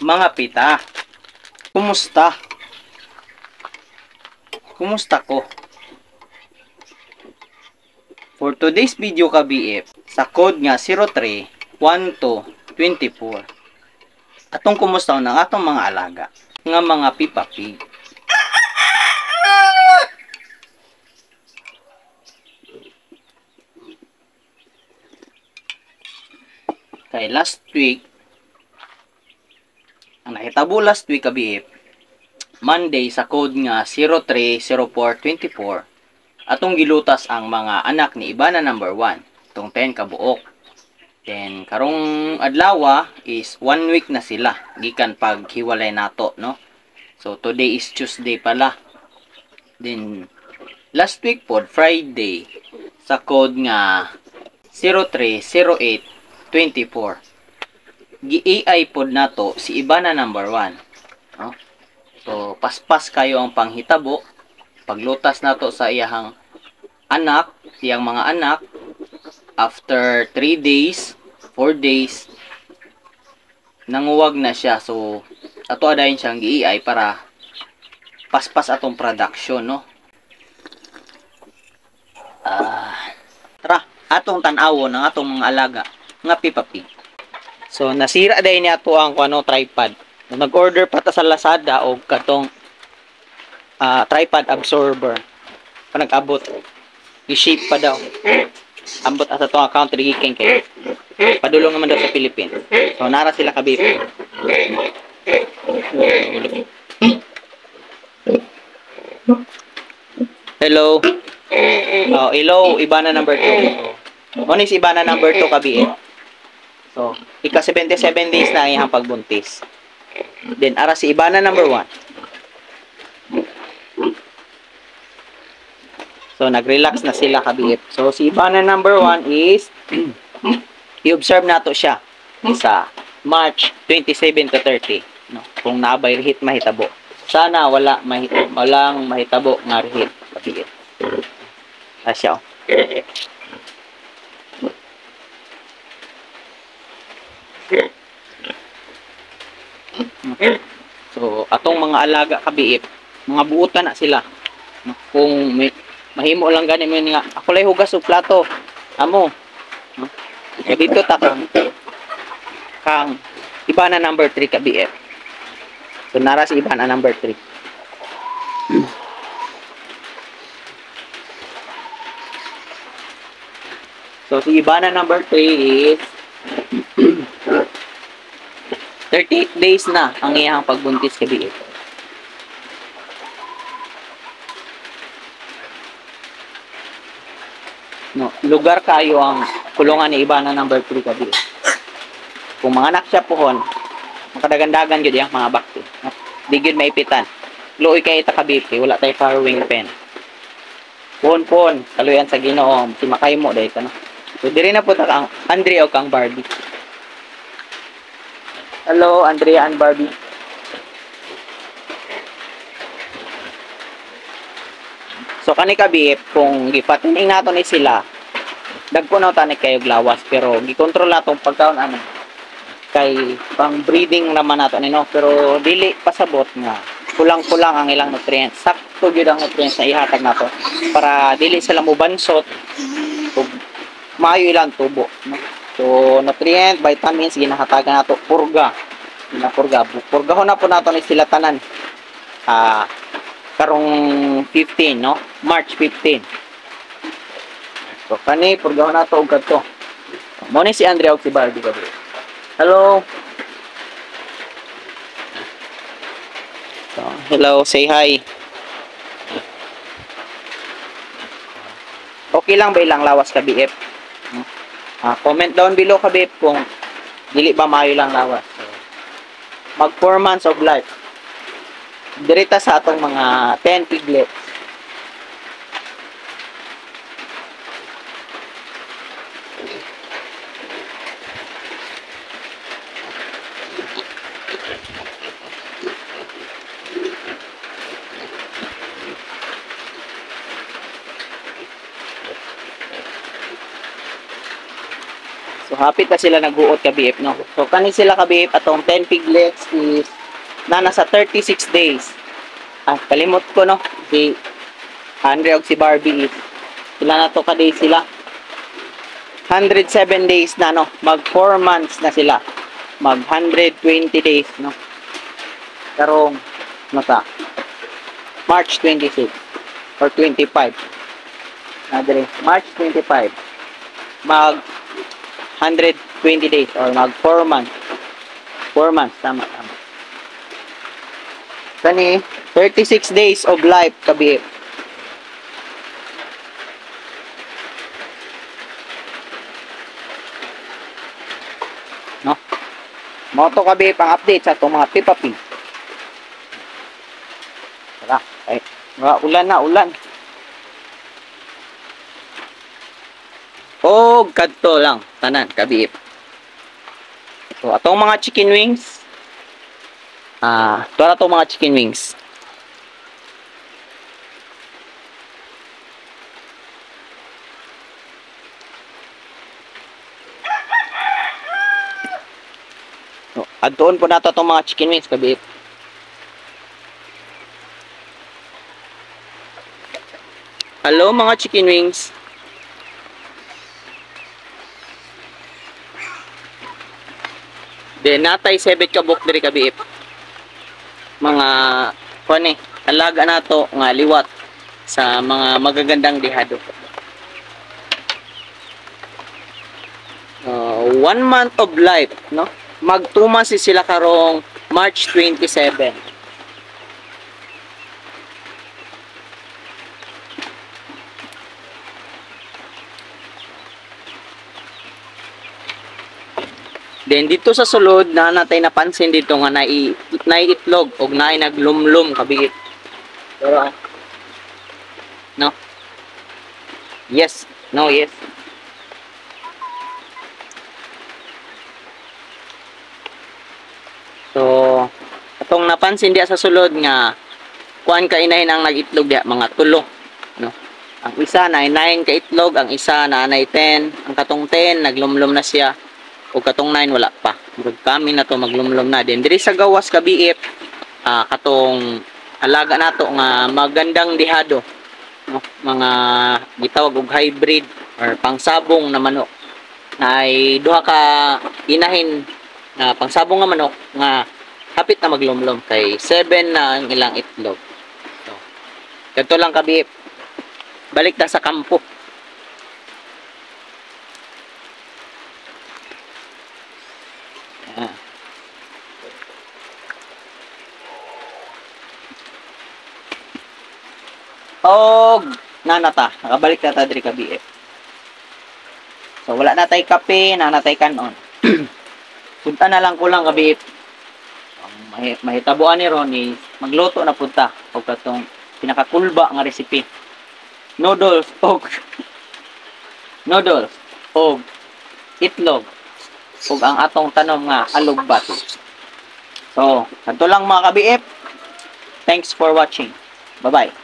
Mga pita, kumusta? Kumusta ko? For today's video ka BF, sa code nga 031224, atong kumusta ng atong mga alaga nga mga Peppa Pig. Kay last week, ang nakitabo last week ka BF, Monday sa code nga 030424, atong gilutas ang mga anak ni Ibana number 1, itong 10 kabuok. Then karong adlaw is 1 week na sila gikan paghiwalay nato, no? So today is Tuesday pala. Then last week pod Friday sa code nga 030824, gi-AI pod nato si Ibana number 1, no? So paspas kayo ang panghitabo paglutas nato sa iyang anak, iyang mga anak. After 3 days, 4 days, nanguwag na siya. So, ato adayon siyang gi-AI para paspas atong production, no? Tara, atong tan-awon ang atong mga alaga nga Peppa Pig. So, nasira dayon ni ato ang tripod. Nag-order pa ta sa Lazada og katong tripod absorber. Pa nag-abot. I-shape pa daw. Ambot asa to account giking kay padulong naman daw sa Philippines. So nara sila kabip. Hello. Oh, hello, Ibana number 2. Mo ni si Ibana number 2 kabip. So, ika 77 days na iyang pagbuntis. Then ara si Ibana number 1. So, nag-relax na sila kabip. So, si Ibana number 1 is i-observe nato siya sa March 27 to 30. No? Kung naabay rehit mahitabo. Sana walang mahitabo nga rehit kabip. Asya. So, atong mga alaga kabip, mga buutan na sila. No? Kung may mahimo lang gani mo nga ako lay hugas og plato amo, no? So dito ta kang Ibana number 3 ka BF. So nara si Ibana number 3. So si Ibana number 3 is 38 days na ang iyang pagbuntis ka BF. No, lugar kayo ang kulungan ni Ibana number 3 kabi. Kung mga anak siya pohon, makadagandagan gyud yang mga bakti. Di gyud maipitan. Luoy kay ta kabi, wala tay farrowing pen. Pohon kaluyan sa Ginoo, si makay mo dai kana. So diri na po ta kang Andre o kang Barbie. Hello, Andrea and Barbie. So kani kabi kung gipatining nato ni sila, dagko na tani kayo glawas pero gikontrol natong pagkaon ano kay pang breeding naman nato ni no, pero dili pasabot nga kulang-kulang ang ilang nutrients. Sakto gyud ang nutrients na ihatag nato para dili sila mobansot ug maayo ilang tubo, no? So nutrient, vitamins ginahatagan nato, purgahon na po nato ni sila tanan. Karong 15, no? March 15. So kani purgahon nato og kadto. Mo ni si Andrea ug si Barbie gabi. Hello. So, hello, say hi. Okay lang ba ilang lawas ka BF? Comment down below ka BF kung dili ba maayo lang lawas. So, mag 4 months of life. Dirita sa atong mga 10 piglets. So hapit na sila nagbuot kabiip, no? So, kani sila kabiip, atong 10 piglets is na nasa 36 days. Kalimot ko, no? Si Andre o si Barbie is, sila na to ka-days sila. 107 days na, no? Mag 4 months na sila. Mag 120 days, no? Karong, nasa, March 26 or 25. March 25. Mag 120 days or mag 4 months. 4 months, tama. Kani, 36 days of life, kabi. No? Moto kabi, pang update sa itong mga pipapi. Tara, ulan na, ulan. O, kadto lang, tanan, kabiip. So, atong mga chicken wings. Ito na itong mga chicken wings. So, adtoon po na itong mga chicken wings, kabiip. Hello, mga chicken wings. Then natay 7 kabuk diri kabiip. Mga kuan alaga nato nga liwat sa mga magagandang dihado. 1 month of life, no? Mag 2 months sila karong March 27. Then dito sa sulod na natay napansin dito nga naiitlog o naglumlum kabiit. Pero no. Yes, no, yes. So atong napansin diya sa sulod nga kuan ka inahin ang nagitlog diya mga tulo, no. Ang isa na 9 ka itlog, ang isa na 10, ang katong 10 naglumlum na siya. O katong 9 wala pa. Kami na to maglumlum na din. Diri sa gawas kabiip, katong alaga nato nga magandang dihado, no? Mga gitawag og hybrid or pangsabong na manok. Na ay duha ka inahin na pangsabong nga manok nga hapit na maglumlum kay 7 na ang ilang itlog. So, ganito lang kabiip. Balik ta sa kampo. Og nanata, nakabalik na ta diri kabiip. So wala na tay kape, nanatay kanon. Punta na lang ko lang kabiip. Mahitabuan ni Ronnie, magluto na punta og katong pinakakulba nga recipe. Noodles og itlog ug ang atong tanom nga alugbati. So, kanto lang mga kabiip. Thanks for watching. Bye-bye.